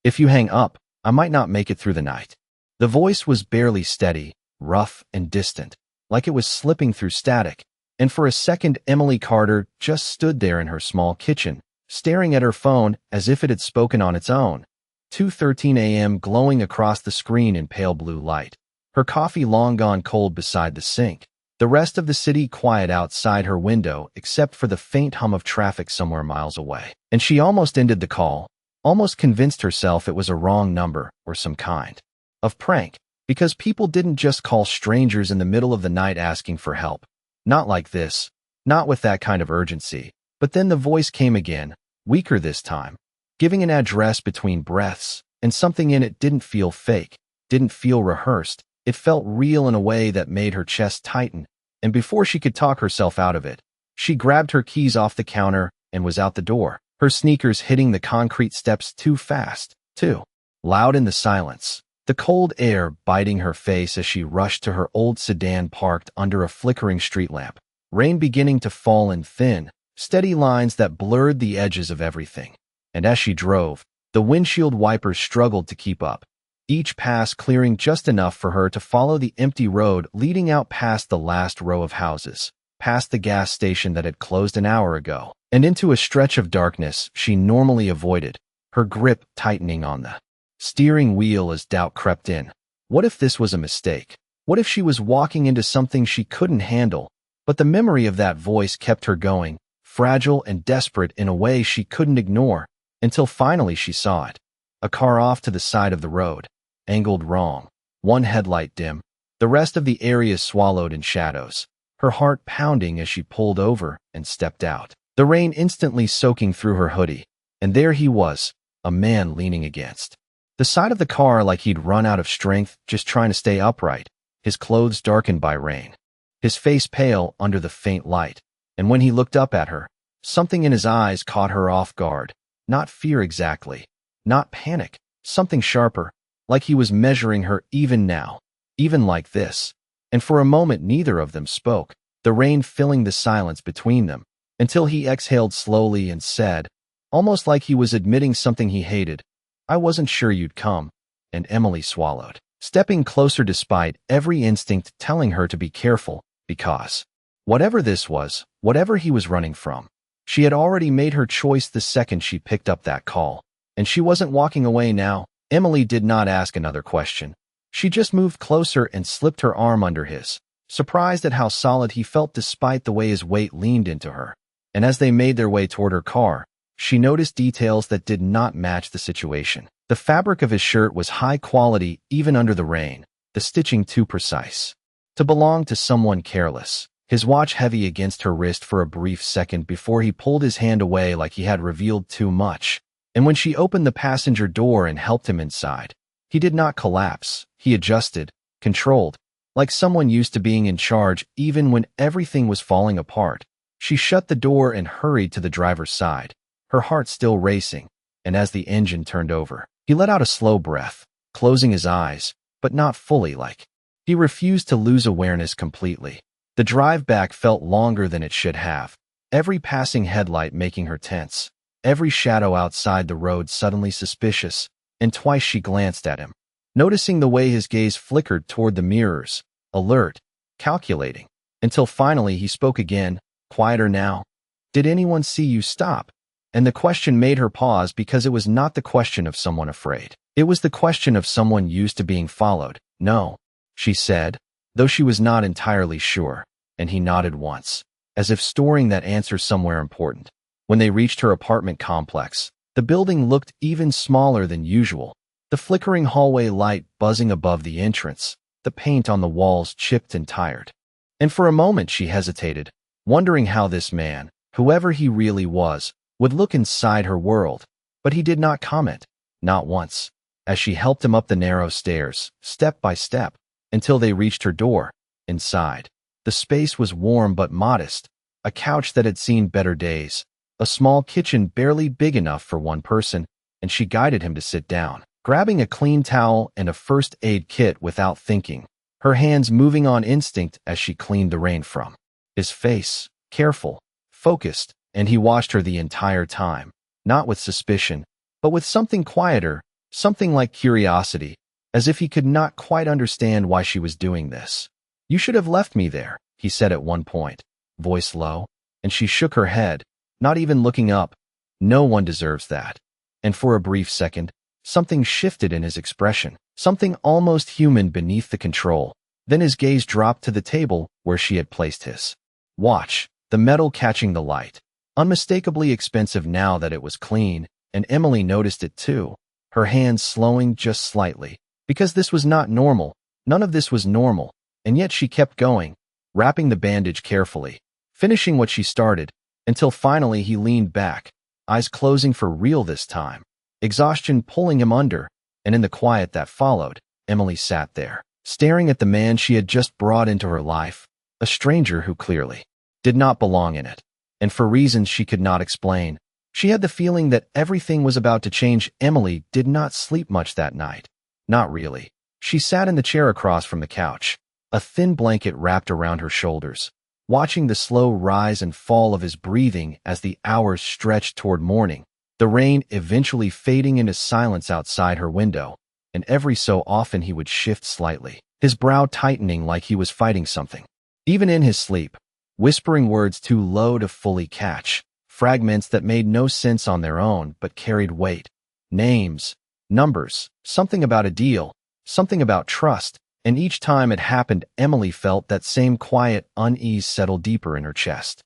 If you hang up, I might not make it through the night." The voice was barely steady, rough and distant, like it was slipping through static, and for a second Emily Carter just stood there in her small kitchen, staring at her phone as if it had spoken on its own. 2:13 a.m. glowing across the screen in pale blue light. Her coffee long gone cold beside the sink. The rest of the city quiet outside her window except for the faint hum of traffic somewhere miles away. And she almost ended the call, almost convinced herself it was a wrong number or some kind of prank, because people didn't just call strangers in the middle of the night asking for help. Not like this, not with that kind of urgency. But then the voice came again, weaker this time, giving an address between breaths, and something in it didn't feel fake, didn't feel rehearsed. It felt real in a way that made her chest tighten, and before she could talk herself out of it, she grabbed her keys off the counter and was out the door, her sneakers hitting the concrete steps too fast, too loud in the silence. The cold air biting her face as she rushed to her old sedan parked under a flickering street lamp. Rain beginning to fall in thin, steady lines that blurred the edges of everything. And as she drove, the windshield wipers struggled to keep up, each pass clearing just enough for her to follow the empty road leading out past the last row of houses, past the gas station that had closed an hour ago, and into a stretch of darkness she normally avoided, her grip tightening on the steering wheel as doubt crept in. What if this was a mistake? What if she was walking into something she couldn't handle? But the memory of that voice kept her going, fragile and desperate in a way she couldn't ignore, until finally she saw it. A car off to the side of the road, angled wrong, one headlight dim, the rest of the area swallowed in shadows, her heart pounding as she pulled over and stepped out, the rain instantly soaking through her hoodie. And there he was, a man leaning against the side of the car like he'd run out of strength just trying to stay upright, his clothes darkened by rain, his face pale under the faint light. And when he looked up at her, something in his eyes caught her off guard. Not fear exactly, not panic, something sharper, like he was measuring her even now, even like this. And for a moment neither of them spoke, the rain filling the silence between them, until he exhaled slowly and said, almost like he was admitting something he hated, "I wasn't sure you'd come." And Emily swallowed, stepping closer despite every instinct telling her to be careful, because whatever this was, whatever he was running from, she had already made her choice the second she picked up that call. And she wasn't walking away now. Emily did not ask another question. She just moved closer and slipped her arm under his, surprised at how solid he felt despite the way his weight leaned into her. And as they made their way toward her car, she noticed details that did not match the situation. The fabric of his shirt was high quality even under the rain, the stitching too precise to belong to someone careless. His watch heavy against her wrist for a brief second before he pulled his hand away like he had revealed too much. And when she opened the passenger door and helped him inside, he did not collapse. He adjusted, controlled, like someone used to being in charge even when everything was falling apart. She shut the door and hurried to the driver's side, her heart still racing, and as the engine turned over, he let out a slow breath, closing his eyes, but not fully, like he refused to lose awareness completely. The drive back felt longer than it should have, every passing headlight making her tense, every shadow outside the road suddenly suspicious, and twice she glanced at him, noticing the way his gaze flickered toward the mirrors, alert, calculating, until finally he spoke again, quieter now. "Did anyone see you stop?" And the question made her pause because it was not the question of someone afraid. It was the question of someone used to being followed. "No," she said, though she was not entirely sure, and he nodded once, as if storing that answer somewhere important. When they reached her apartment complex, the building looked even smaller than usual, the flickering hallway light buzzing above the entrance, the paint on the walls chipped and tired. And for a moment she hesitated, wondering how this man, whoever he really was, would look inside her world. But he did not comment, not once, as she helped him up the narrow stairs, step by step, until they reached her door. Inside, the space was warm but modest, a couch that had seen better days, a small kitchen barely big enough for one person, and she guided him to sit down, grabbing a clean towel and a first aid kit without thinking, her hands moving on instinct as she cleaned the rain from his face, careful, focused, and he watched her the entire time, not with suspicion, but with something quieter, something like curiosity, as if he could not quite understand why she was doing this. "You should have left me there," he said at one point, voice low, and she shook her head, not even looking up. "No one deserves that." And for a brief second, something shifted in his expression, something almost human beneath the control. Then his gaze dropped to the table where she had placed his watch, the metal catching the light, unmistakably expensive now that it was clean, and Emily noticed it too, her hands slowing just slightly. Because this was not normal, none of this was normal, and yet she kept going, wrapping the bandage carefully, finishing what she started, until finally he leaned back, eyes closing for real this time, exhaustion pulling him under, and in the quiet that followed, Emily sat there, staring at the man she had just brought into her life, a stranger who clearly did not belong in it, and for reasons she could not explain. She had the feeling that everything was about to change. Emily did not sleep much that night. Not really. She sat in the chair across from the couch, a thin blanket wrapped around her shoulders, watching the slow rise and fall of his breathing as the hours stretched toward morning, the rain eventually fading into silence outside her window, and every so often he would shift slightly, his brow tightening like he was fighting something. Even in his sleep, whispering words too low to fully catch, fragments that made no sense on their own but carried weight. Names, numbers, something about a deal, something about trust, and each time it happened, Emily felt that same quiet unease settle deeper in her chest.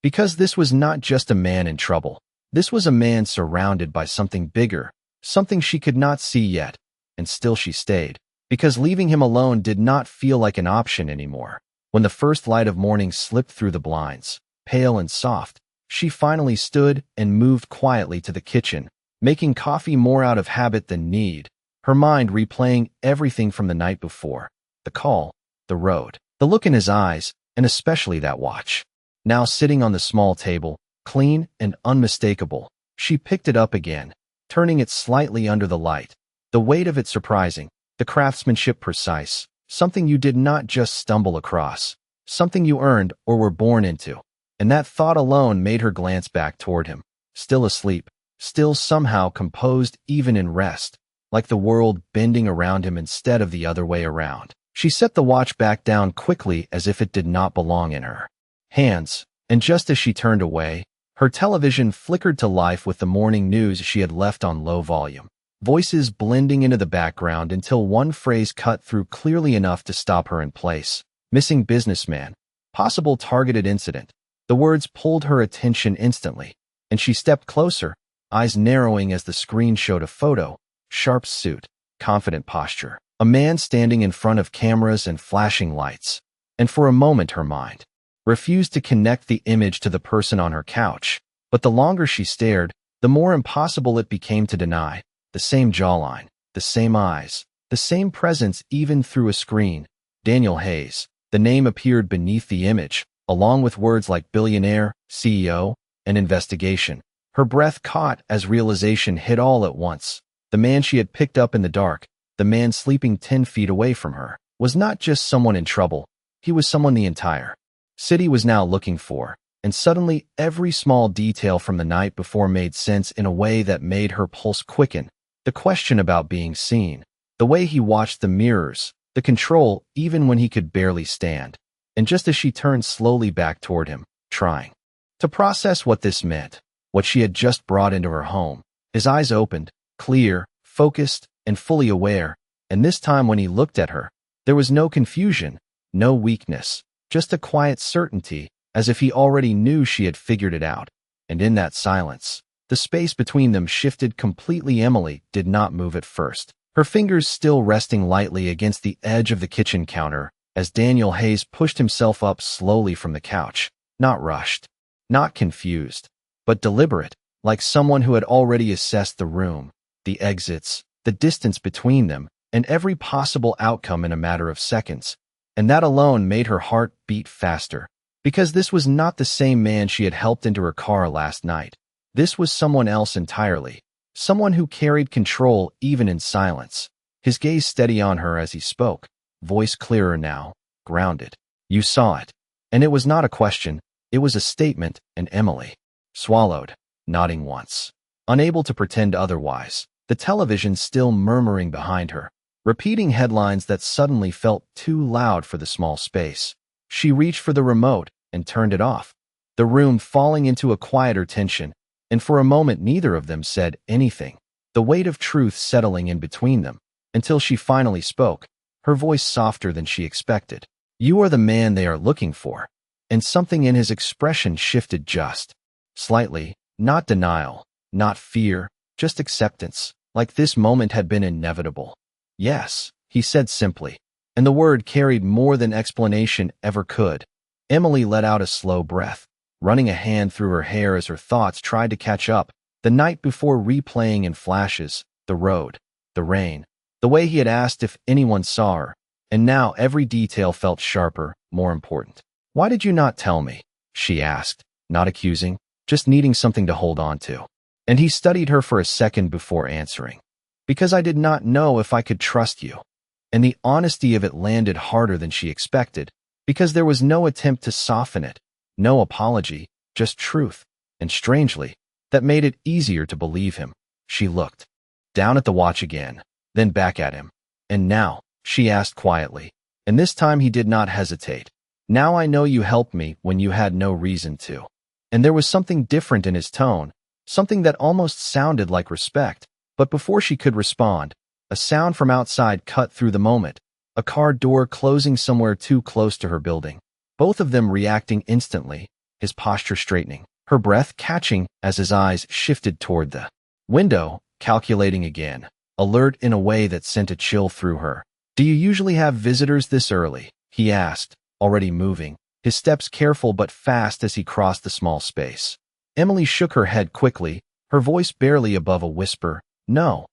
Because this was not just a man in trouble. This was a man surrounded by something bigger, something she could not see yet, and still she stayed, because leaving him alone did not feel like an option anymore. When the first light of morning slipped through the blinds, pale and soft, she finally stood and moved quietly to the kitchen, making coffee more out of habit than need, her mind replaying everything from the night before, the call, the road, the look in his eyes, and especially that watch. Now sitting on the small table, clean and unmistakable, she picked it up again, turning it slightly under the light, the weight of it surprising, the craftsmanship precise, something you did not just stumble across, something you earned or were born into. And that thought alone made her glance back toward him, still asleep, still somehow composed even in rest, like the world bending around him instead of the other way around. She set the watch back down quickly as if it did not belong in her hands, and just as she turned away, her television flickered to life with the morning news she had left on low volume, voices blending into the background until one phrase cut through clearly enough to stop her in place. "Missing businessman. Possible targeted incident." The words pulled her attention instantly, and she stepped closer, eyes narrowing as the screen showed a photo, sharp suit, confident posture, a man standing in front of cameras and flashing lights. And for a moment her mind refused to connect the image to the person on her couch, but the longer she stared, the more impossible it became to deny. The same jawline, the same eyes, the same presence even through a screen. Daniel Hayes. The name appeared beneath the image, along with words like billionaire, CEO, and investigation. Her breath caught as realization hit all at once. The man she had picked up in the dark, the man sleeping 10 feet away from her, was not just someone in trouble. He was someone the entire city was now looking for, and suddenly every small detail from the night before made sense in a way that made her pulse quicken. The question about being seen, the way he watched the mirrors, the control even when he could barely stand. And just as she turned slowly back toward him, trying to process what this meant, what she had just brought into her home, his eyes opened, clear, focused, and fully aware, and this time when he looked at her, there was no confusion, no weakness, just a quiet certainty, as if he already knew she had figured it out. And in that silence, the space between them shifted completely. Emily did not move at first, her fingers still resting lightly against the edge of the kitchen counter, as Daniel Hayes pushed himself up slowly from the couch, not rushed, not confused, but deliberate, like someone who had already assessed the room, the exits, the distance between them, and every possible outcome in a matter of seconds. And that alone made her heart beat faster, because this was not the same man she had helped into her car last night. This was someone else entirely, someone who carried control even in silence, his gaze steady on her as he spoke, voice clearer now, grounded. "You saw it." And it was not a question, it was a statement, and Emily swallowed, nodding once, unable to pretend otherwise. the television still murmuring behind her, repeating headlines that suddenly felt too loud for the small space. She reached for the remote and turned it off, the room falling into a quieter tension, and for a moment neither of them said anything, the weight of truth settling in between them, until she finally spoke, her voice softer than she expected. "You are the man they are looking for." And something in his expression shifted just slightly, not denial, not fear, just acceptance, like this moment had been inevitable. "Yes," he said simply, and the word carried more than explanation ever could. Emily let out a slow breath, running a hand through her hair as her thoughts tried to catch up, the night before replaying in flashes, the road, the rain, the way he had asked if anyone saw her, and now every detail felt sharper, more important. "Why did you not tell me?" she asked, not accusing, just needing something to hold on to. And he studied her for a second before answering. "Because I did not know if I could trust you." And the honesty of it landed harder than she expected, because there was no attempt to soften it, no apology, just truth, and strangely, that made it easier to believe him. She looked down at the watch again, then back at him. "And now," she asked quietly, and this time he did not hesitate. "Now I know you helped me when you had no reason to." And there was something different in his tone, something that almost sounded like respect. But before she could respond, a sound from outside cut through the moment, a car door closing somewhere too close to her building. Both of them reacting instantly, his posture straightening, her breath catching as his eyes shifted toward the window, calculating again, alert in a way that sent a chill through her. "Do you usually have visitors this early?" he asked, already moving, his steps careful but fast as he crossed the small space. Emily shook her head quickly, her voice barely above a whisper, "No."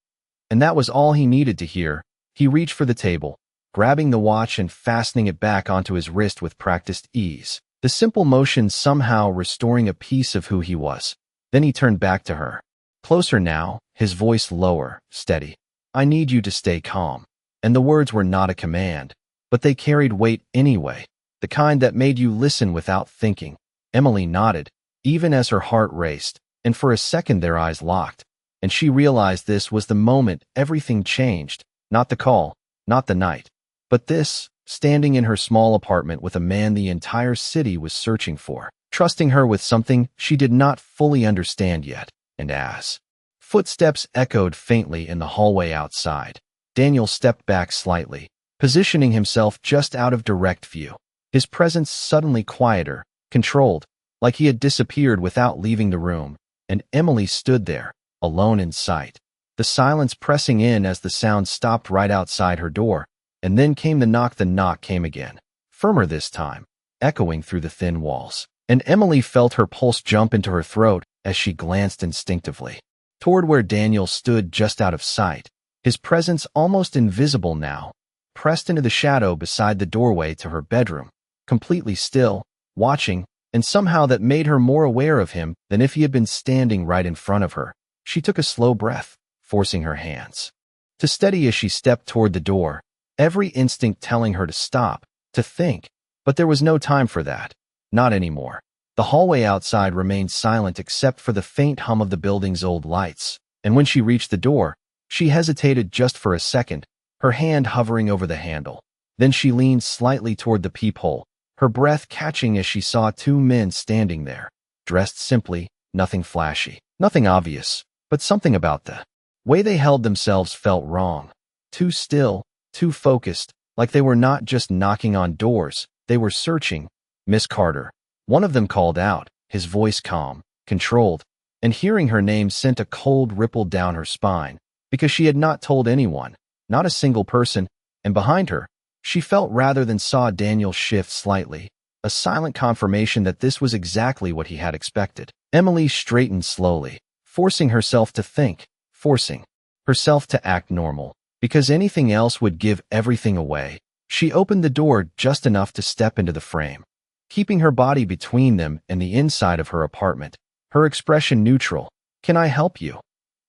And that was all he needed to hear. He reached for the table, grabbing the watch and fastening it back onto his wrist with practiced ease, the simple motion somehow restoring a piece of who he was. Then he turned back to her. Closer now, his voice lower, steady. "I need you to stay calm." And the words were not a command, but they carried weight anyway, the kind that made you listen without thinking. Emily nodded, even as her heart raced, and for a second their eyes locked. And she realized this was the moment everything changed, not the call, not the night, but this, standing in her small apartment with a man the entire city was searching for, trusting her with something she did not fully understand yet. And as footsteps echoed faintly in the hallway outside, Daniel stepped back slightly, positioning himself just out of direct view, his presence suddenly quieter, controlled, like he had disappeared without leaving the room, and Emily stood there, alone in sight, the silence pressing in as the sound stopped right outside her door, and then came the knock. The knock came again, firmer this time, echoing through the thin walls, and Emily felt her pulse jump into her throat as she glanced instinctively toward where Daniel stood just out of sight, his presence almost invisible now, pressed into the shadow beside the doorway to her bedroom, completely still, watching, and somehow that made her more aware of him than if he had been standing right in front of her. She took a slow breath, forcing her hands to steady as she stepped toward the door, every instinct telling her to stop, to think, but there was no time for that. Not anymore. The hallway outside remained silent except for the faint hum of the building's old lights, and when she reached the door, she hesitated just for a second, her hand hovering over the handle. Then she leaned slightly toward the peephole, her breath catching as she saw two men standing there, dressed simply, nothing flashy, nothing obvious, but something about the way they held themselves felt wrong. Too still, too focused, like they were not just knocking on doors, they were searching. "Miss Carter." One of them called out, his voice calm, controlled, and hearing her name sent a cold ripple down her spine, because she had not told anyone, not a single person, and behind her, she felt rather than saw Daniel shift slightly, a silent confirmation that this was exactly what he had expected. Emily straightened slowly, forcing herself to think, forcing herself to act normal, because anything else would give everything away. She opened the door just enough to step into the frame, keeping her body between them and the inside of her apartment, her expression neutral. "Can I help you?"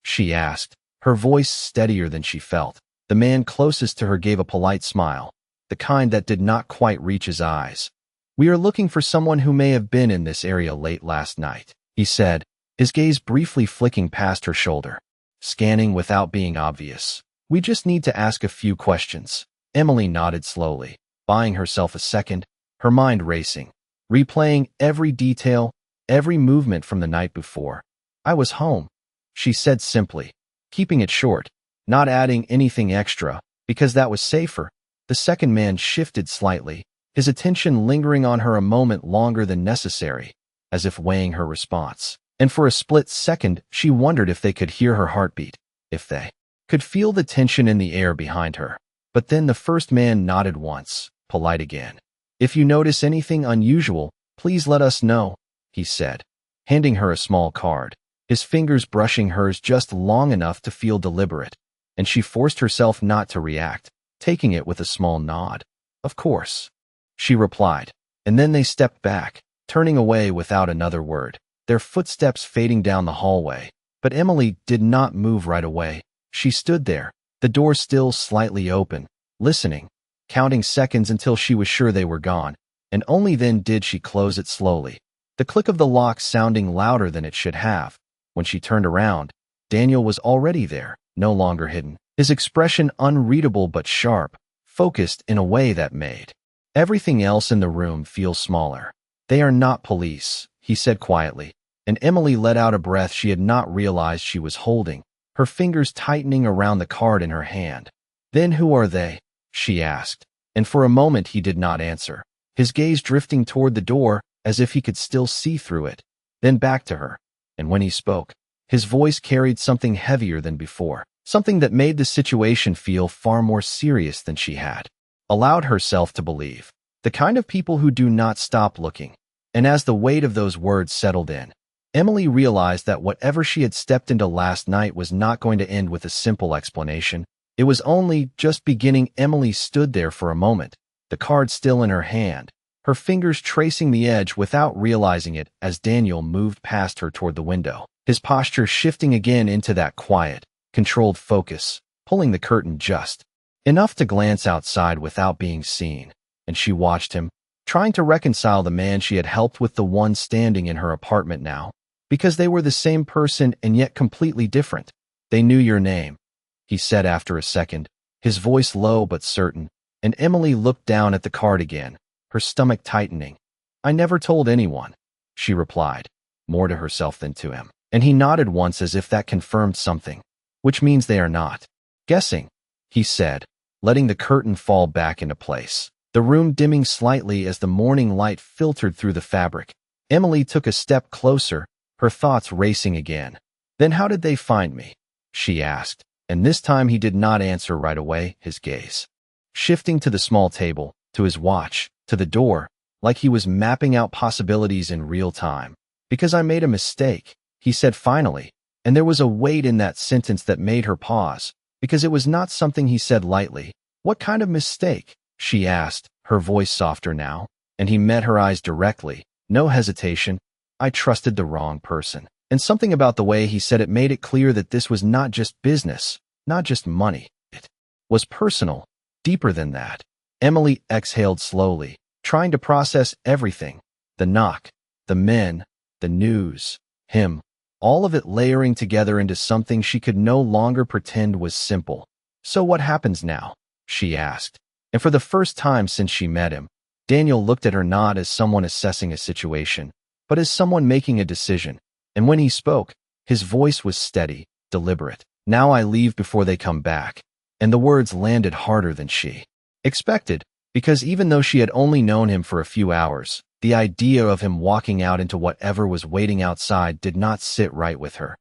she asked, her voice steadier than she felt. The man closest to her gave a polite smile, the kind that did not quite reach his eyes. "We are looking for someone who may have been in this area late last night," he said, his gaze briefly flicking past her shoulder. scanning without being obvious. We just need to ask a few questions. Emily nodded slowly, buying herself a second, her mind racing, replaying every detail, every movement from the night before. I was home, she said simply, keeping it short, not adding anything extra, because that was safer. The second man shifted slightly, his attention lingering on her a moment longer than necessary, as if weighing her response. And for a split second, she wondered if they could hear her heartbeat, if they could feel the tension in the air behind her. But then the first man nodded once, polite again. "If you notice anything unusual, please let us know," he said, handing her a small card, his fingers brushing hers just long enough to feel deliberate, and she forced herself not to react, taking it with a small nod. "Of course," she replied, and then they stepped back, turning away without another word, their footsteps fading down the hallway. But Emily did not move right away. She stood there, the door still slightly open, listening, counting seconds until she was sure they were gone, and only then did she close it slowly, the click of the lock sounding louder than it should have. When she turned around, Daniel was already there, no longer hidden, his expression unreadable but sharp, focused in a way that made everything else in the room feel smaller. "They are not police," he said quietly, and Emily let out a breath she had not realized she was holding, her fingers tightening around the card in her hand. "Then who are they?" she asked, and for a moment he did not answer, his gaze drifting toward the door as if he could still see through it, then back to her. And when he spoke, his voice carried something heavier than before, something that made the situation feel far more serious than she had allowed herself to believe. The kind of people who do not stop looking. And as the weight of those words settled in, Emily realized that whatever she had stepped into last night was not going to end with a simple explanation. It was only just beginning. Emily stood there for a moment, the card still in her hand, her fingers tracing the edge without realizing it as Daniel moved past her toward the window, his posture shifting again into that quiet, controlled focus, pulling the curtain just enough to glance outside without being seen. And she watched him, trying to reconcile the man she had helped with the one standing in her apartment now, because they were the same person and yet completely different. "They knew your name," he said after a second, his voice low but certain, and Emily looked down at the card again, her stomach tightening. "I never told anyone," she replied, more to herself than to him, and he nodded once as if that confirmed something. "Which means they are not guessing," he said, letting the curtain fall back into place, the room dimming slightly as the morning light filtered through the fabric. Emily took a step closer, her thoughts racing again. "Then how did they find me?" she asked, and this time he did not answer right away, his gaze shifting to the small table, to his watch, to the door, like he was mapping out possibilities in real time. "Because I made a mistake," he said finally, and there was a weight in that sentence that made her pause, because it was not something he said lightly. "What kind of mistake?" she asked, her voice softer now, and he met her eyes directly, no hesitation. "I trusted the wrong person." And something about the way he said it made it clear that this was not just business, not just money. It was personal, deeper than that. Emily exhaled slowly, trying to process everything. The knock, the men, the news, him, all of it layering together into something she could no longer pretend was simple. "So what happens now?" she asked. And for the first time since she met him, Daniel looked at her not as someone assessing a situation, but as someone making a decision. And when he spoke, his voice was steady, deliberate. "Now I leave before they come back." And the words landed harder than she expected, because even though she had only known him for a few hours, the idea of him walking out into whatever was waiting outside did not sit right with her.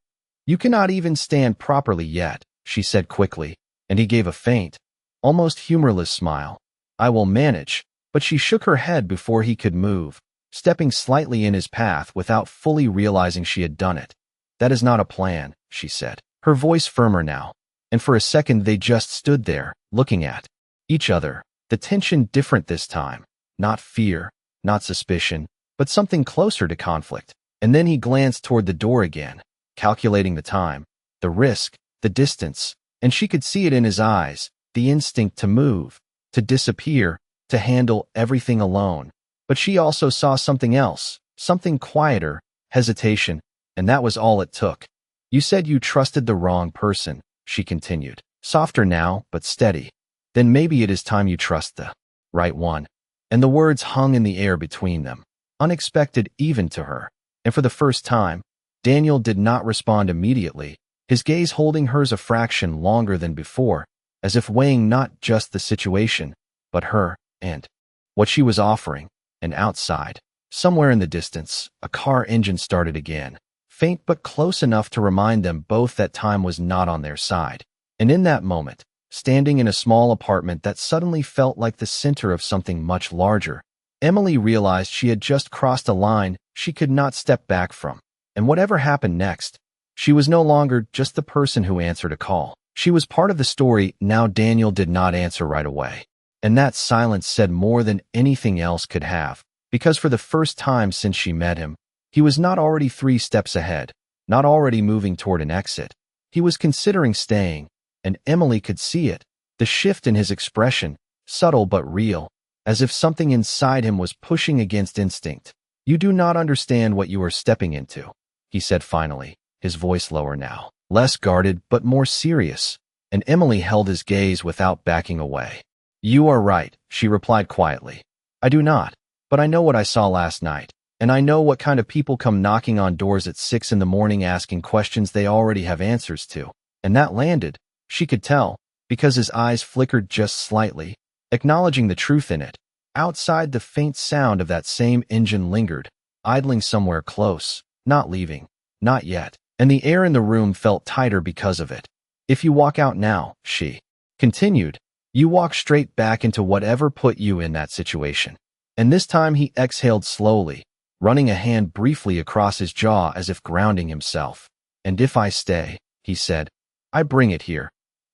"You cannot even stand properly yet," she said quickly, and he gave a faint, almost humorless smile. "I will manage," but she shook her head before he could move, stepping slightly in his path without fully realizing she had done it. "That is not a plan," she said, her voice firmer now, and for a second they just stood there, looking at each other, the tension different this time, not fear, not suspicion, but something closer to conflict. And then he glanced toward the door again, calculating the time, the risk, the distance, and she could see it in his eyes, the instinct to move, to disappear, to handle everything alone. But she also saw something else, something quieter, hesitation, and that was all it took. You said you trusted the wrong person, she continued, softer now, but steady. Then maybe it is time you trust the right one. And the words hung in the air between them, unexpected even to her. And for the first time, Daniel did not respond immediately, his gaze holding hers a fraction longer than before, as if weighing not just the situation, but her, and what she was offering. And outside, somewhere in the distance, a car engine started again, faint but close enough to remind them both that time was not on their side. And in that moment, standing in a small apartment that suddenly felt like the center of something much larger, Emily realized she had just crossed a line she could not step back from. And whatever happened next, she was no longer just the person who answered a call. She was part of the story. Now Daniel did not answer right away. And that silence said more than anything else could have, because for the first time since she met him, he was not already 3 steps ahead, not already moving toward an exit. He was considering staying, and Emily could see it, the shift in his expression, subtle but real, as if something inside him was pushing against instinct. You do not understand what you are stepping into, he said finally, his voice lower now, less guarded but more serious, and Emily held his gaze without backing away. You are right, she replied quietly. I do not, but I know what I saw last night, and I know what kind of people come knocking on doors at 6 in the morning asking questions they already have answers to. And that landed, she could tell, because his eyes flickered just slightly, acknowledging the truth in it. Outside, the faint sound of that same engine lingered, idling somewhere close, not leaving, not yet, and the air in the room felt tighter because of it. If you walk out now, she continued, you walk straight back into whatever put you in that situation. And this time he exhaled slowly, running a hand briefly across his jaw as if grounding himself. And if I stay, he said, I bring it here.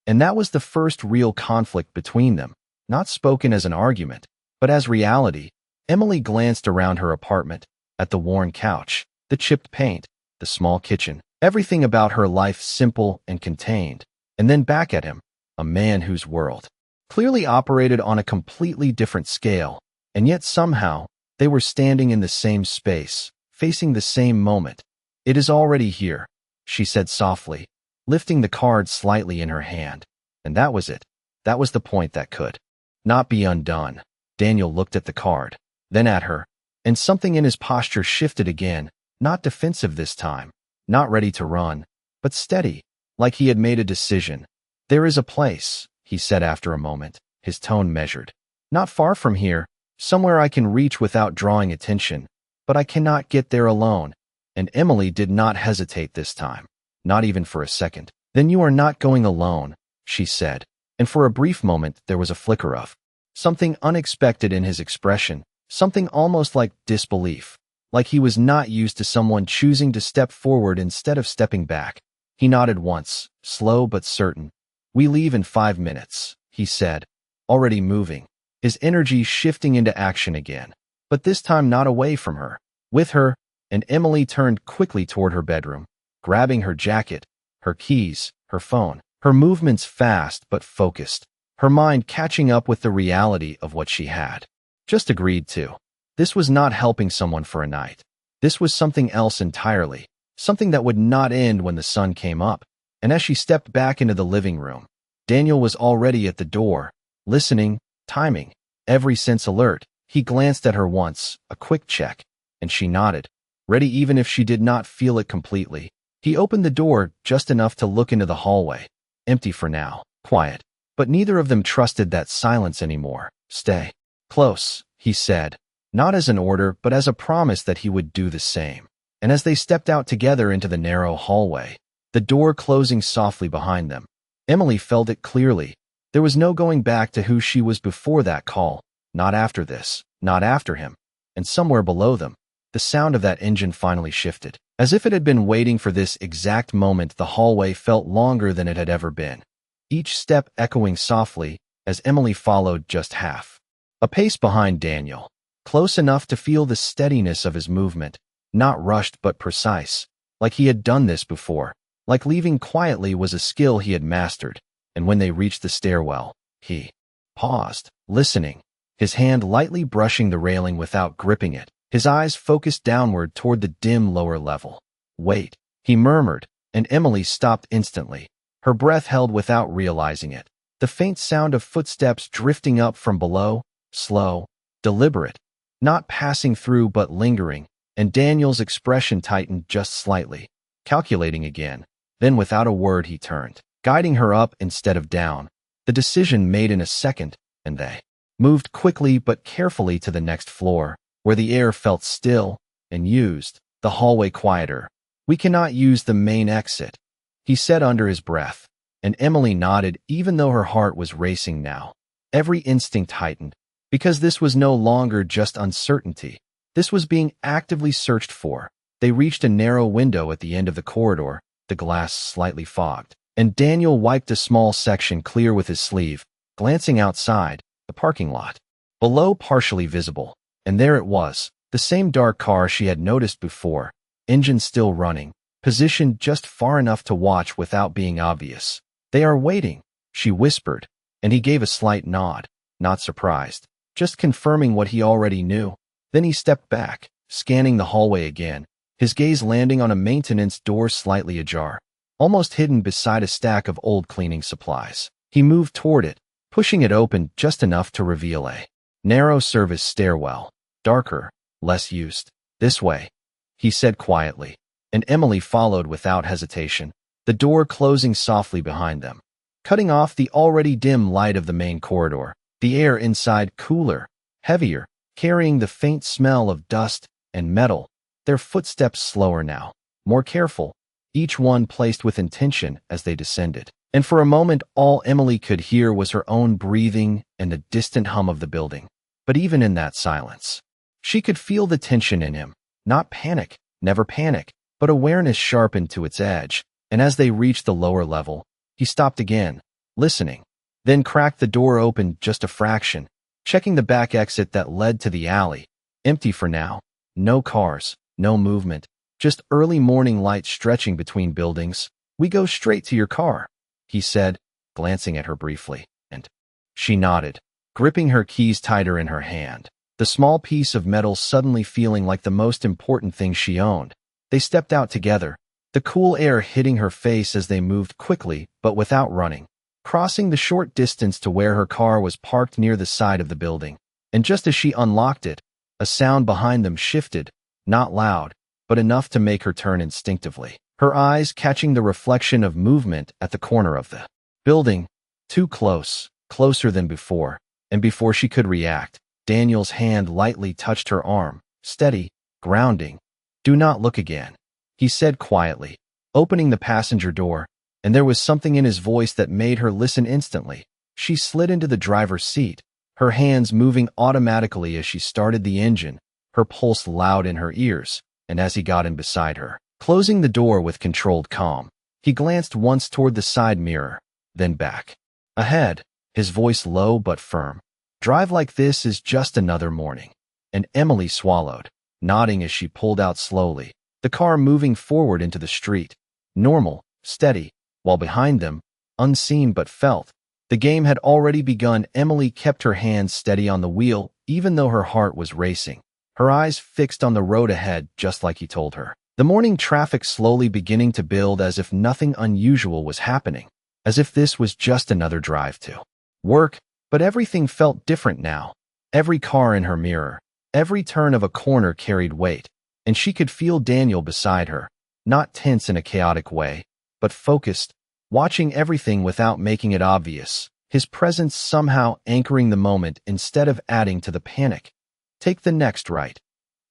And that was the first real conflict between them, not spoken as an argument, but as reality. Emily glanced around her apartment, at the worn couch, the chipped paint, the small kitchen, everything about her life simple and contained, and then back at him, a man whose world clearly operated on a completely different scale, and yet somehow they were standing in the same space, facing the same moment. It is already here, she said softly, lifting the card slightly in her hand. And that was it. That was the point that could not be undone. Daniel looked at the card, then at her, and something in his posture shifted again, not defensive this time, not ready to run, but steady, like he had made a decision. There is a place, he said after a moment, his tone measured. Not far from here, somewhere I can reach without drawing attention, but I cannot get there alone. And Emily did not hesitate this time, not even for a second. Then you are not going alone, she said, and for a brief moment there was a flicker of something unexpected in his expression, something almost like disbelief, like he was not used to someone choosing to step forward instead of stepping back. He nodded once, slow but certain. We leave in 5 minutes, he said, already moving, his energy shifting into action again, but this time not away from her, with her. And Emily turned quickly toward her bedroom, grabbing her jacket, her keys, her phone, her movements fast but focused, her mind catching up with the reality of what she had just agreed to. This was not helping someone for a night. This was something else entirely, something that would not end when the sun came up. And as she stepped back into the living room, Daniel was already at the door, listening, timing, every sense alert. He glanced at her once, a quick check, and she nodded, ready even if she did not feel it completely. He opened the door just enough to look into the hallway. Empty for now, quiet. But neither of them trusted that silence anymore. Stay close, he said, not as an order but as a promise that he would do the same. And as they stepped out together into the narrow hallway, the door closing softly behind them, Emily felt it clearly. There was no going back to who she was before that call, not after this, not after him. And somewhere below them, the sound of that engine finally shifted. As if it had been waiting for this exact moment, the hallway felt longer than it had ever been, each step echoing softly as Emily followed just half a pace behind Daniel, close enough to feel the steadiness of his movement, not rushed but precise, like he had done this before, like leaving quietly was a skill he had mastered. And when they reached the stairwell, he paused, listening, his hand lightly brushing the railing without gripping it, his eyes focused downward toward the dim lower level. Wait, he murmured, and Emily stopped instantly, her breath held without realizing it. The faint sound of footsteps drifting up from below, slow, deliberate, not passing through but lingering, and Daniel's expression tightened just slightly, calculating again. Then without a word he turned, guiding her up instead of down. The decision made in a second, and they moved quickly but carefully to the next floor, where the air felt still and used, the hallway quieter. "We cannot use the main exit," he said under his breath, and Emily nodded even though her heart was racing now. Every instinct heightened, because this was no longer just uncertainty. This was being actively searched for. They reached a narrow window at the end of the corridor, the glass slightly fogged, and Daniel wiped a small section clear with his sleeve, glancing outside, the parking lot below partially visible. And there it was, the same dark car she had noticed before, engine still running, positioned just far enough to watch without being obvious. "They are waiting," she whispered, and he gave a slight nod, not surprised, just confirming what he already knew. Then he stepped back, scanning the hallway again, his gaze landing on a maintenance door slightly ajar, almost hidden beside a stack of old cleaning supplies. He moved toward it, pushing it open just enough to reveal a narrow service stairwell, darker, less used. "This way," he said quietly, and Emily followed without hesitation, the door closing softly behind them, cutting off the already dim light of the main corridor. The air inside cooler, heavier, carrying the faint smell of dust and metal. Their footsteps slower now, more careful, each one placed with intention as they descended. And for a moment all Emily could hear was her own breathing and the distant hum of the building. But even in that silence, she could feel the tension in him. Not panic, never panic, but awareness sharpened to its edge. And as they reached the lower level, he stopped again, listening, then cracked the door open just a fraction, checking the back exit that led to the alley. Empty for now. No cars, no movement, just early morning light stretching between buildings. "We go straight to your car," he said, glancing at her briefly, and she nodded, gripping her keys tighter in her hand, the small piece of metal suddenly feeling like the most important thing she owned. They stepped out together, the cool air hitting her face as they moved quickly but without running, crossing the short distance to where her car was parked near the side of the building. And just as she unlocked it, a sound behind them shifted, not loud, but enough to make her turn instinctively, her eyes catching the reflection of movement at the corner of the building. Too close, closer than before, and before she could react, Daniel's hand lightly touched her arm, steady, grounding. "Do not look again," he said quietly, opening the passenger door, and there was something in his voice that made her listen instantly. She slid into the driver's seat, her hands moving automatically as she started the engine, her pulse loud in her ears, and as he got in beside her, closing the door with controlled calm, he glanced once toward the side mirror, then back. Ahead, his voice low but firm. "Drive like this is just another morning." And Emily swallowed, nodding as she pulled out slowly, the car moving forward into the street. Normal, steady, while behind them, unseen but felt, the game had already begun. Emily kept her hands steady on the wheel, even though her heart was racing, her eyes fixed on the road ahead just like he told her. The morning traffic slowly beginning to build as if nothing unusual was happening, as if this was just another drive to work, but everything felt different now. Every car in her mirror, every turn of a corner carried weight, and she could feel Daniel beside her, not tense in a chaotic way, but focused, watching everything without making it obvious, his presence somehow anchoring the moment instead of adding to the panic. "Take the next right,"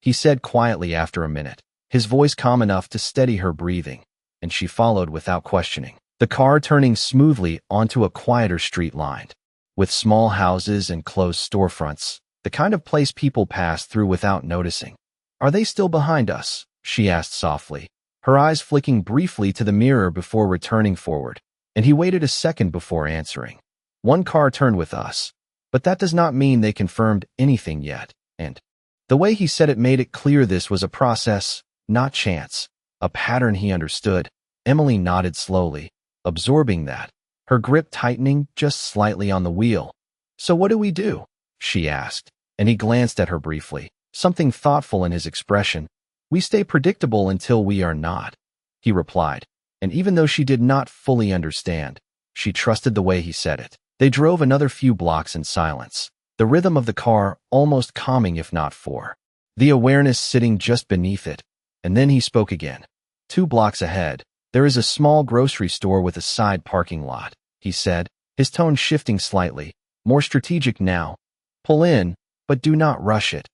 he said quietly after a minute, his voice calm enough to steady her breathing, and she followed without questioning, the car turning smoothly onto a quieter street lined with small houses and closed storefronts, the kind of place people pass through without noticing. "Are they still behind us?" she asked softly, her eyes flicking briefly to the mirror before returning forward, and he waited a second before answering. "One car turned with us, but that does not mean they confirmed anything yet." And the way he said it made it clear this was a process, not chance, a pattern he understood. Emily nodded slowly, absorbing that, her grip tightening just slightly on the wheel. "So what do we do?" she asked, and he glanced at her briefly, something thoughtful in his expression. "We stay predictable until we are not," he replied, and even though she did not fully understand, she trusted the way he said it. They drove another few blocks in silence, the rhythm of the car almost calming if not for the awareness sitting just beneath it. And then he spoke again. 2 blocks ahead, there is a small grocery store with a side parking lot, he said, his tone shifting slightly, more strategic now. Pull in, but do not rush it.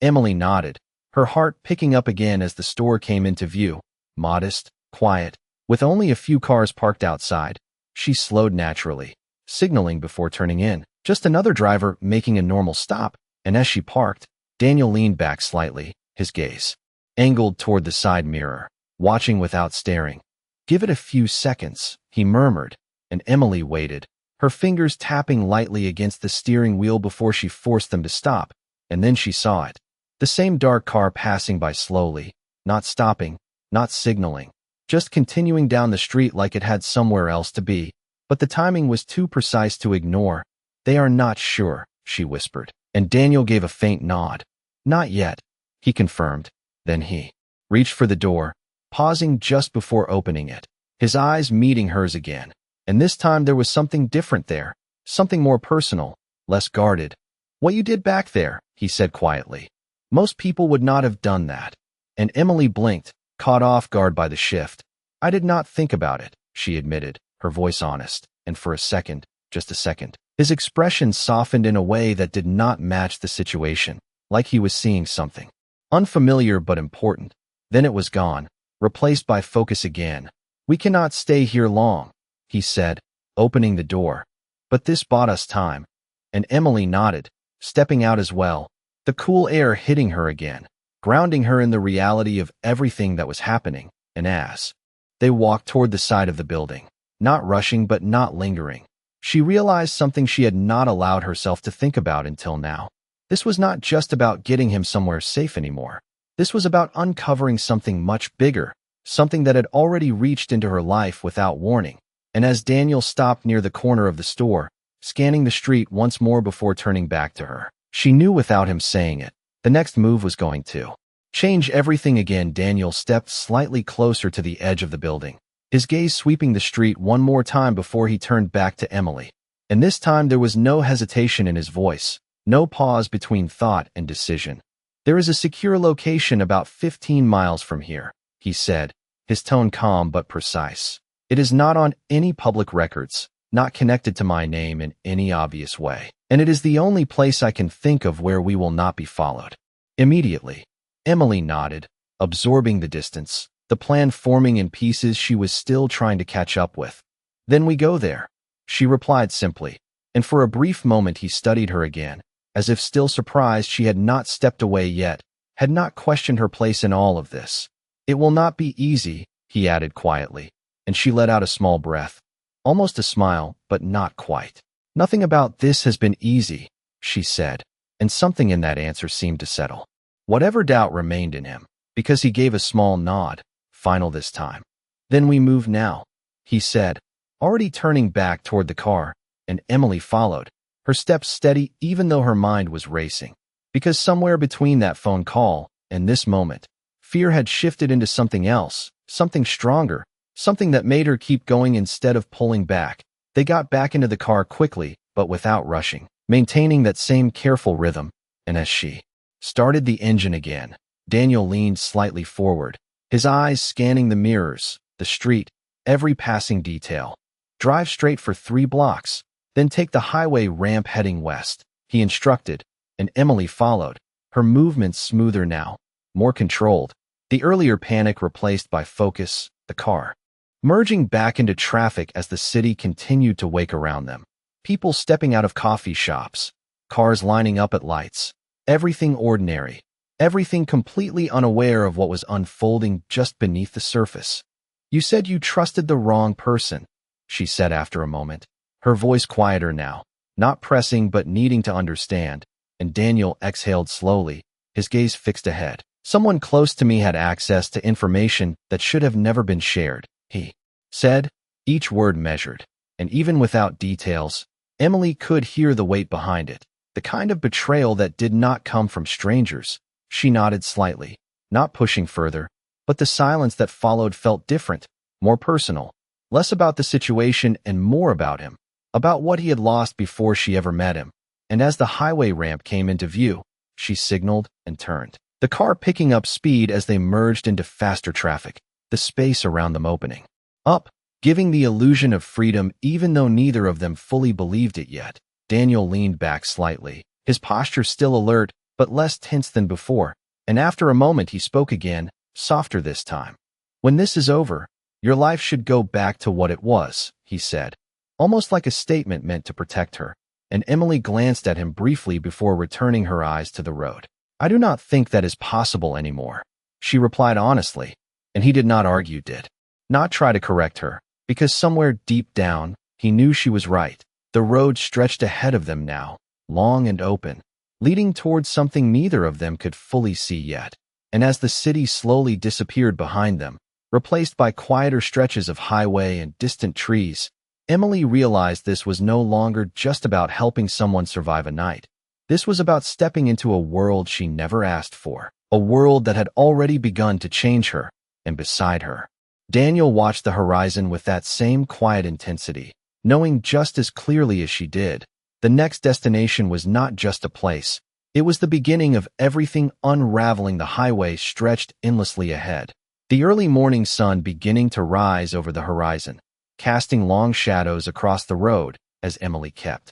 Emily nodded, her heart picking up again as the store came into view. Modest, quiet, with only a few cars parked outside. She slowed naturally, signaling before turning in. Just another driver making a normal stop, and as she parked, Daniel leaned back slightly, his gaze angled toward the side mirror, watching without staring. Give it a few seconds, he murmured, and Emily waited, her fingers tapping lightly against the steering wheel before she forced them to stop, and then she saw it. The same dark car passing by slowly, not stopping, not signaling, just continuing down the street like it had somewhere else to be, but the timing was too precise to ignore. They are not sure, she whispered, and Daniel gave a faint nod. Not yet, he confirmed. Then he reached for the door, pausing just before opening it, his eyes meeting hers again. And this time there was something different there, something more personal, less guarded. What you did back there, he said quietly. Most people would not have done that. And Emily blinked, caught off guard by the shift. I did not think about it, she admitted, her voice honest, and for a second, just a second, his expression softened in a way that did not match the situation, like he was seeing something unfamiliar but important. Then it was gone, replaced by focus again. We cannot stay here long, he said, opening the door. But this bought us time. And Emily nodded, stepping out as well, the cool air hitting her again, grounding her in the reality of everything that was happening. And as they walked toward the side of the building, not rushing but not lingering, she realized something she had not allowed herself to think about until now. This was not just about getting him somewhere safe anymore. This was about uncovering something much bigger, something that had already reached into her life without warning. And as Daniel stopped near the corner of the store, scanning the street once more before turning back to her, she knew without him saying it, the next move was going to change everything again. Daniel stepped slightly closer to the edge of the building, his gaze sweeping the street one more time before he turned back to Emily. And this time there was no hesitation in his voice, no pause between thought and decision. There is a secure location about 15 miles from here, he said, his tone calm but precise. It is not on any public records, not connected to my name in any obvious way, and it is the only place I can think of where we will not be followed. Immediately, Emily nodded, absorbing the distance, the plan forming in pieces she was still trying to catch up with. Then we go there, she replied simply, and for a brief moment he studied her again, as if still surprised she had not stepped away yet, had not questioned her place in all of this. It will not be easy, he added quietly, and she let out a small breath, almost a smile, but not quite. Nothing about this has been easy, she said, and something in that answer seemed to settle whatever doubt remained in him, because he gave a small nod, final this time. Then we move now, he said, already turning back toward the car, and Emily followed, her steps steady even though her mind was racing, because somewhere between that phone call and this moment, fear had shifted into something else, something stronger, something that made her keep going instead of pulling back. They got back into the car quickly, but without rushing, maintaining that same careful rhythm, and as she started the engine again, Daniel leaned slightly forward, his eyes scanning the mirrors, the street, every passing detail. Drive straight for 3 blocks, then take the highway ramp heading west, he instructed, and Emily followed, her movements smoother now, more controlled, the earlier panic replaced by focus, the car merging back into traffic as the city continued to wake around them. People stepping out of coffee shops, cars lining up at lights, everything ordinary, everything completely unaware of what was unfolding just beneath the surface. You said you trusted the wrong person, she said after a moment, her voice quieter now, not pressing but needing to understand, and Daniel exhaled slowly, his gaze fixed ahead. Someone close to me had access to information that should have never been shared, he said, each word measured, and even without details, Emily could hear the weight behind it, the kind of betrayal that did not come from strangers. She nodded slightly, not pushing further, but the silence that followed felt different, more personal, less about the situation and more about him, about what he had lost before she ever met him. And as the highway ramp came into view, she signaled and turned, the car picking up speed as they merged into faster traffic, the space around them opening up, giving the illusion of freedom even though neither of them fully believed it yet. Daniel leaned back slightly, his posture still alert but less tense than before, and after a moment he spoke again, softer this time. "When this is over, your life should go back to what it was," he said, almost like a statement meant to protect her, and Emily glanced at him briefly before returning her eyes to the road. "I do not think that is possible anymore," she replied honestly, and he did not argue, did not try to correct her, because somewhere deep down, he knew she was right. The road stretched ahead of them now, long and open, leading towards something neither of them could fully see yet. And as the city slowly disappeared behind them, replaced by quieter stretches of highway and distant trees, Emily realized this was no longer just about helping someone survive a night. This was about stepping into a world she never asked for, a world that had already begun to change her, and beside her, Daniel watched the horizon with that same quiet intensity, knowing just as clearly as she did, the next destination was not just a place, it was the beginning of everything unraveling. The highway stretched endlessly ahead, the early morning sun beginning to rise over the horizon, casting long shadows across the road as Emily kept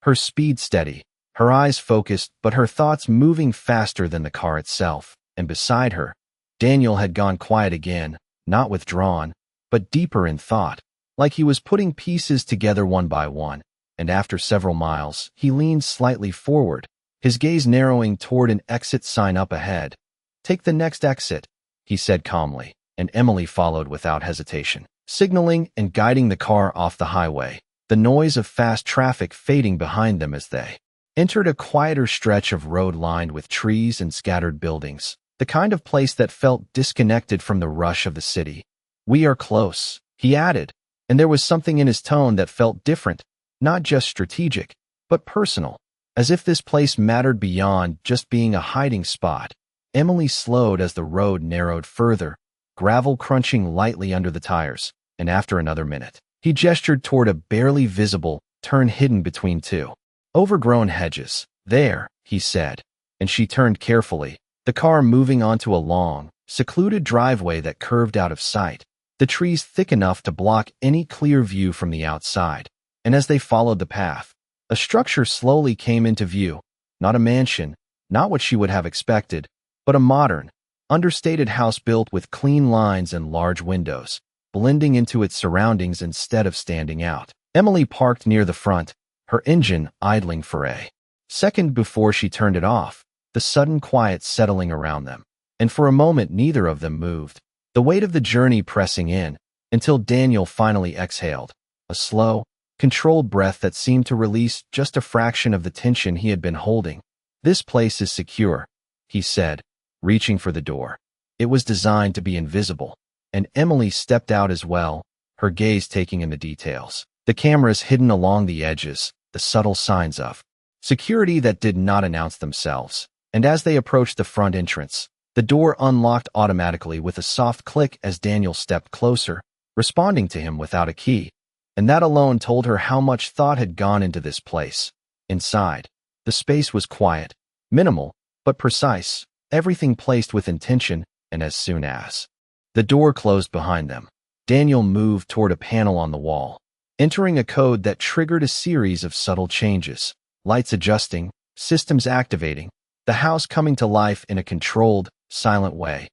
her speed steady, her eyes focused but her thoughts moving faster than the car itself. And beside her, Daniel had gone quiet again, not withdrawn, but deeper in thought, like he was putting pieces together one by one. And after several miles, he leaned slightly forward, his gaze narrowing toward an exit sign up ahead. "Take the next exit," he said calmly, and Emily followed without hesitation, signaling and guiding the car off the highway, the noise of fast traffic fading behind them as they entered a quieter stretch of road lined with trees and scattered buildings, the kind of place that felt disconnected from the rush of the city. "We are close," he added, and there was something in his tone that felt different, not just strategic, but personal, as if this place mattered beyond just being a hiding spot. Emily slowed as the road narrowed further, gravel crunching lightly under the tires, and after another minute, he gestured toward a barely visible turn hidden between two overgrown hedges. "There," he said, and she turned carefully, the car moving onto a long, secluded driveway that curved out of sight, the trees thick enough to block any clear view from the outside. And as they followed the path, a structure slowly came into view, not a mansion, not what she would have expected, but a modern, understated house built with clean lines and large windows, blending into its surroundings instead of standing out. Emily parked near the front, her engine idling for a second before she turned it off, the sudden quiet settling around them. And for a moment neither of them moved, the weight of the journey pressing in, until Daniel finally exhaled, a slow, controlled breath that seemed to release just a fraction of the tension he had been holding. "This place is secure," he said, reaching for the door. It was designed to be invisible, and Emily stepped out as well, her gaze taking in the details. The cameras hidden along the edges, the subtle signs of security that did not announce themselves. And as they approached the front entrance, the door unlocked automatically with a soft click as Daniel stepped closer, responding to him without a key. And that alone told her how much thought had gone into this place. Inside, the space was quiet, minimal, but precise, everything placed with intention, and as soon as the door closed behind them, Daniel moved toward a panel on the wall, entering a code that triggered a series of subtle changes, lights adjusting, systems activating, the house coming to life in a controlled, silent way.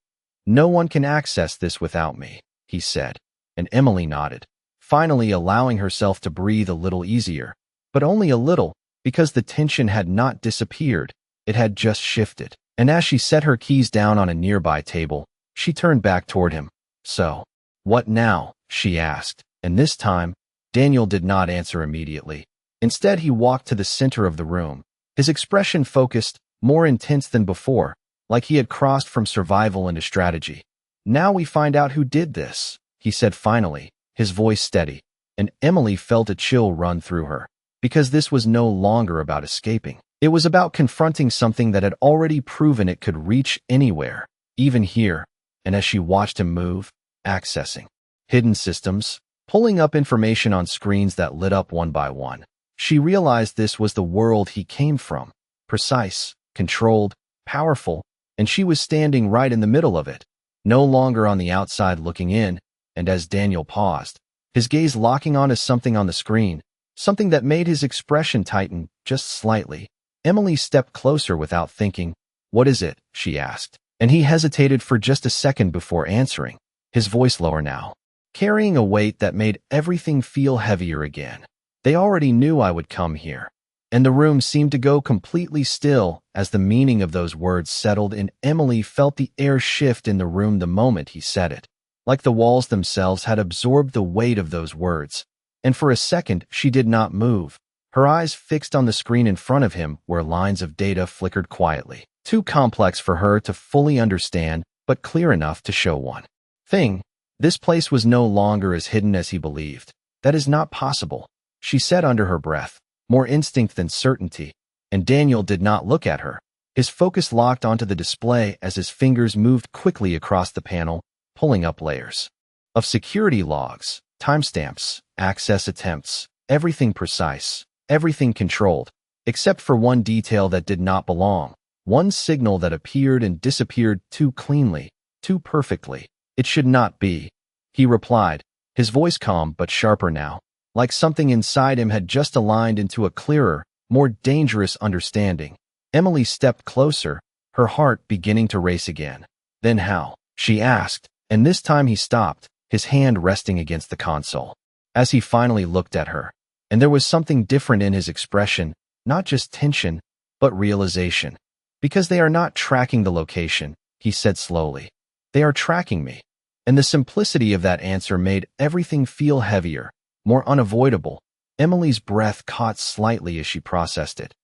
"No one can access this without me," he said, and Emily nodded, finally allowing herself to breathe a little easier, but only a little, because the tension had not disappeared, it had just shifted. And as she set her keys down on a nearby table, she turned back toward him. "So, what now?" she asked, and this time, Daniel did not answer immediately. Instead, he walked to the center of the room, his expression focused, more intense than before, like he had crossed from survival into strategy. "Now we find out who did this," he said finally, his voice steady, and Emily felt a chill run through her, because this was no longer about escaping. It was about confronting something that had already proven it could reach anywhere, even here, and as she watched him move, accessing hidden systems, pulling up information on screens that lit up one by one. She realized this was the world he came from, precise, controlled, powerful, and she was standing right in the middle of it, no longer on the outside looking in. And as Daniel paused, his gaze locking onto something on the screen, something that made his expression tighten just slightly, Emily stepped closer without thinking. "What is it?" she asked, and he hesitated for just a second before answering, his voice lower now, carrying a weight that made everything feel heavier again. "They already knew I would come here." And the room seemed to go completely still as the meaning of those words settled in. Emily felt the air shift in the room the moment he said it, like the walls themselves had absorbed the weight of those words. And for a second, she did not move, her eyes fixed on the screen in front of him where lines of data flickered quietly, too complex for her to fully understand, but clear enough to show one thing. This place was no longer as hidden as he believed. "That is not possible," she said under her breath, more instinct than certainty, and Daniel did not look at her. His focus locked onto the display as his fingers moved quickly across the panel, pulling up layers of security logs, timestamps, access attempts, everything precise, everything controlled, except for one detail that did not belong, one signal that appeared and disappeared too cleanly, too perfectly. "It should not be," he replied, his voice calm but sharper now, like something inside him had just aligned into a clearer, more dangerous understanding. Emily stepped closer, her heart beginning to race again. "Then how?" she asked, and this time he stopped, his hand resting against the console. As he finally looked at her, and there was something different in his expression, not just tension, but realization. "Because they are not tracking the location," he said slowly. "They are tracking me." And the simplicity of that answer made everything feel heavier, more unavoidable. Emily's breath caught slightly as she processed it.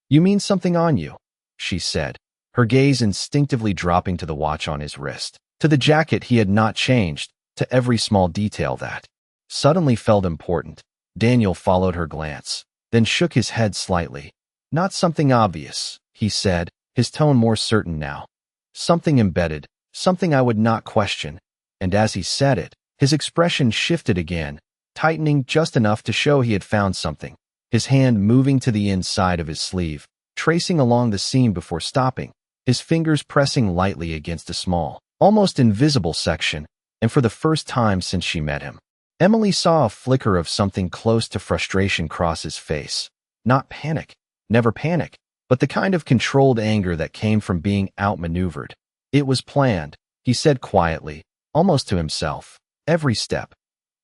"You mean something on you," she said, her gaze instinctively dropping to the watch on his wrist, to the jacket he had not changed, to every small detail that suddenly felt important. Daniel followed her glance, then shook his head slightly. "Not something obvious," he said, his tone more certain now. "Something embedded, something I would not question." And as he said it, his expression shifted again, tightening just enough to show he had found something, his hand moving to the inside of his sleeve, tracing along the seam before stopping, his fingers pressing lightly against a small, almost invisible section. And for the first time since she met him, Emily saw a flicker of something close to frustration cross his face. Not panic, never panic, but the kind of controlled anger that came from being outmaneuvered. "It was planned," he said quietly, almost to himself, "every step."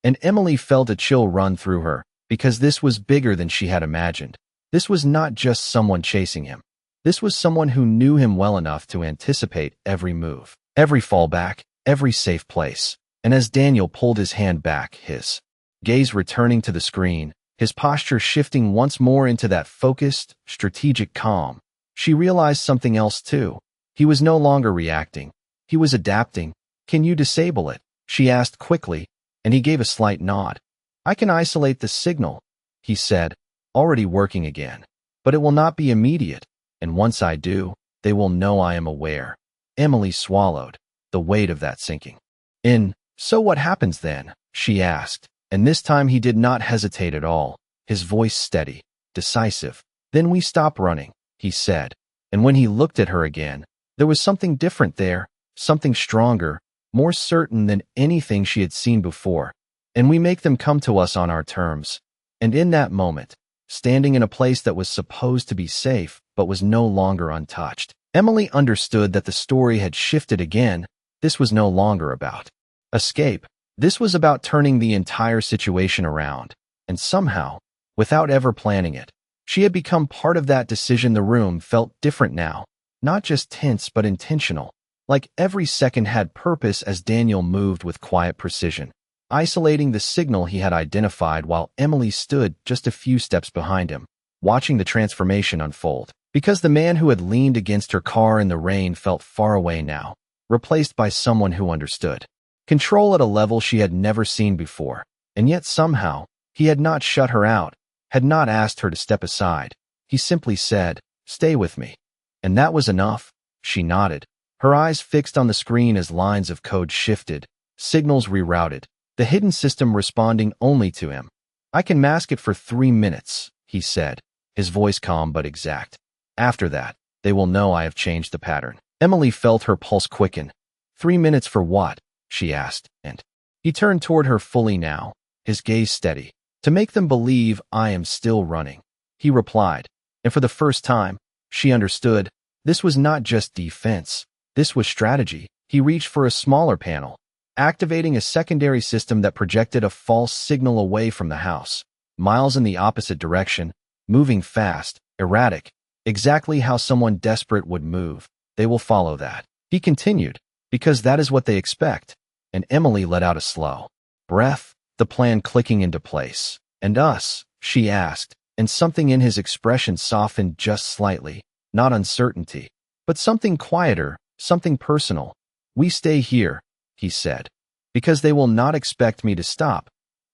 And Emily felt a chill run through her, because this was bigger than she had imagined. This was not just someone chasing him. This was someone who knew him well enough to anticipate every move, every fallback, every safe place. And as Daniel pulled his hand back, his gaze returning to the screen, his posture shifting once more into that focused, strategic calm, she realized something else too. He was no longer reacting. He was adapting. "Can you disable it?" she asked quickly, and he gave a slight nod. "I can isolate the signal," he said, already working again. "But it will not be immediate, and once I do, they will know I am aware." Emily swallowed, the weight of that sinking in. "So what happens then?" she asked, and this time he did not hesitate at all, his voice steady, decisive. "Then we stop running," he said, and when he looked at her again, there was something different there, something stronger, more certain than anything she had seen before. "And we make them come to us on our terms." And in that moment, standing in a place that was supposed to be safe but was no longer untouched, Emily understood that the story had shifted again. This was no longer about escape. This was about turning the entire situation around. And somehow, without ever planning it, she had become part of that decision. The room felt different now, not just tense but intentional, like every second had purpose as Daniel moved with quiet precision, isolating the signal he had identified while Emily stood just a few steps behind him, watching the transformation unfold. Because the man who had leaned against her car in the rain felt far away now, replaced by someone who understood control at a level she had never seen before. And yet somehow, he had not shut her out, had not asked her to step aside. He simply said, "Stay with me." And that was enough. She nodded, her eyes fixed on the screen as lines of code shifted, signals rerouted, the hidden system responding only to him. I can mask it for 3 minutes, he said, his voice calm but exact. After that, they will know I have changed the pattern. Emily felt her pulse quicken. 3 minutes for what? She asked, and he turned toward her fully now, his gaze steady. To make them believe I am still running, he replied, and for the first time, she understood. This was not just defense. This was strategy. He reached for a smaller panel, activating a secondary system that projected a false signal away from the house, miles in the opposite direction, moving fast, erratic, exactly how someone desperate would move. They will follow that, he continued, because that is what they expect. And Emily let out a slow breath, the plan clicking into place. And us? She asked, and something in his expression softened just slightly. Not uncertainty, but something quieter, something personal. We stay here, he said, because they will not expect me to stop.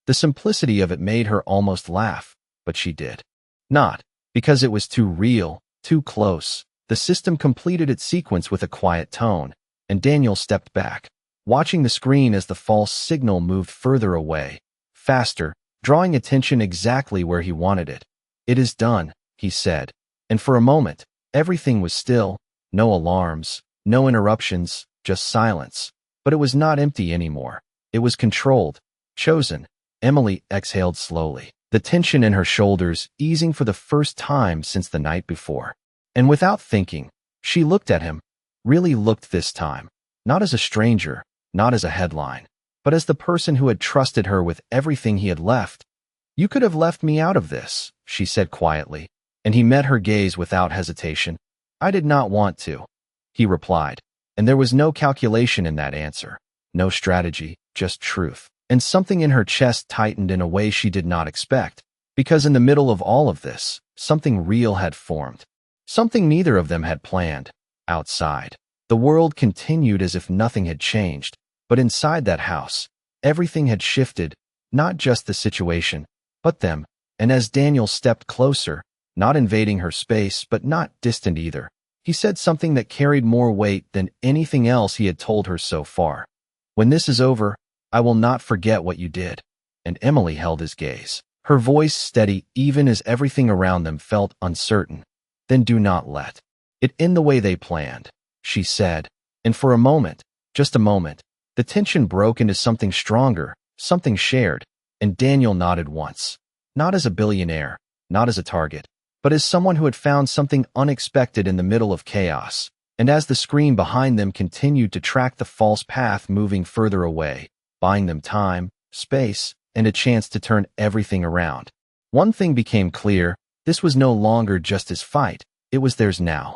The simplicity of it made her almost laugh, but she did not, because it was too real, too close. The system completed its sequence with a quiet tone, and Daniel stepped back, watching the screen as the false signal moved further away, faster, drawing attention exactly where he wanted it. It is done, he said, and for a moment, everything was still, no alarms, no interruptions, just silence. But it was not empty anymore. It was controlled, chosen. Emily exhaled slowly, the tension in her shoulders easing for the first time since the night before. And without thinking, she looked at him, really looked this time, not as a stranger, not as a headline, but as the person who had trusted her with everything he had left. You could have left me out of this, she said quietly, and he met her gaze without hesitation. I did not want to, he replied, and there was no calculation in that answer, no strategy, just truth. And something in her chest tightened in a way she did not expect, because in the middle of all of this, something real had formed, something neither of them had planned. Outside, the world continued as if nothing had changed, but inside that house, everything had shifted, not just the situation, but them. And as Daniel stepped closer, not invading her space but not distant either, he said something that carried more weight than anything else he had told her so far. When this is over, I will not forget what you did. And Emily held his gaze, her voice steady even as everything around them felt uncertain. Then do not let it end the way they planned, she said. And for a moment, just a moment, the tension broke into something stronger, something shared, and Daniel nodded once, not as a billionaire, not as a target, but as someone who had found something unexpected in the middle of chaos. And as the screen behind them continued to track the false path moving further away, buying them time, space, and a chance to turn everything around, one thing became clear: this was no longer just his fight, it was theirs now.